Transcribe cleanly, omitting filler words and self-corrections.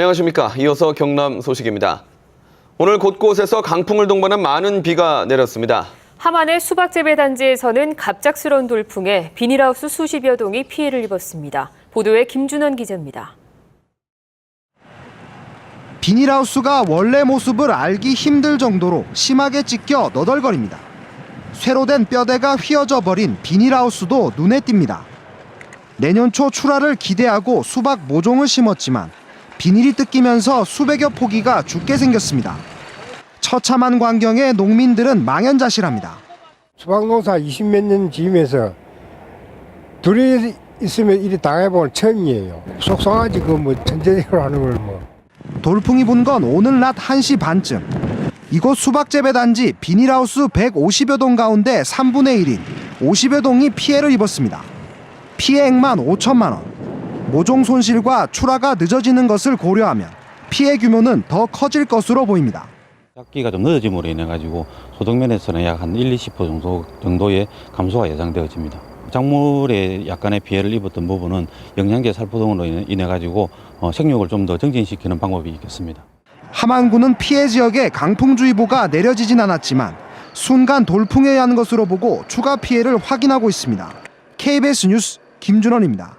안녕하십니까. 이어서 경남 소식입니다. 오늘 곳곳에서 강풍을 동반한 많은 비가 내렸습니다. 함안의 수박재배 단지에서는 갑작스러운 돌풍에 비닐하우스 수십여 동이 피해를 입었습니다. 보도에 김준원 기자입니다. 비닐하우스가 원래 모습을 알기 힘들 정도로 심하게 찢겨 너덜거립니다. 쇠로 된 뼈대가 휘어져 버린 비닐하우스도 눈에 띕니다. 내년 초 출하를 기대하고 수박 모종을 심었지만 비닐이 뜯기면서 수백여 포기가 죽게 생겼습니다. 처참한 광경에 농민들은 망연자실합니다. 수박 농사 20몇 년 지으면서 둘이 있으면 이리 당해보면 처음이에요. 속상하지 천재적으로 하는 걸 돌풍이 분 건 오늘 낮 1시 반쯤. 이곳 수박재배 단지 비닐하우스 150여 동 가운데 3분의 1인 50여 동이 피해를 입었습니다. 피해액만 5천만 원. 모종 손실과 출하가 늦어지는 것을 고려하면 피해 규모는 더 커질 것으로 보입니다. 작기가 좀 늦어짐으로 인해 가지고 소득면에서는 약 한 1-20% 정도의 감소가 예상되어집니다. 작물에 약간의 피해를 입었던 부분은 영양제 살포 등으로 인해 가지고 생육을 좀 더 정진시키는 방법이 있겠습니다. 함안군은 피해 지역에 강풍주의보가 내려지진 않았지만 순간 돌풍에 의한 것으로 보고 추가 피해를 확인하고 있습니다. KBS 뉴스 김준원입니다.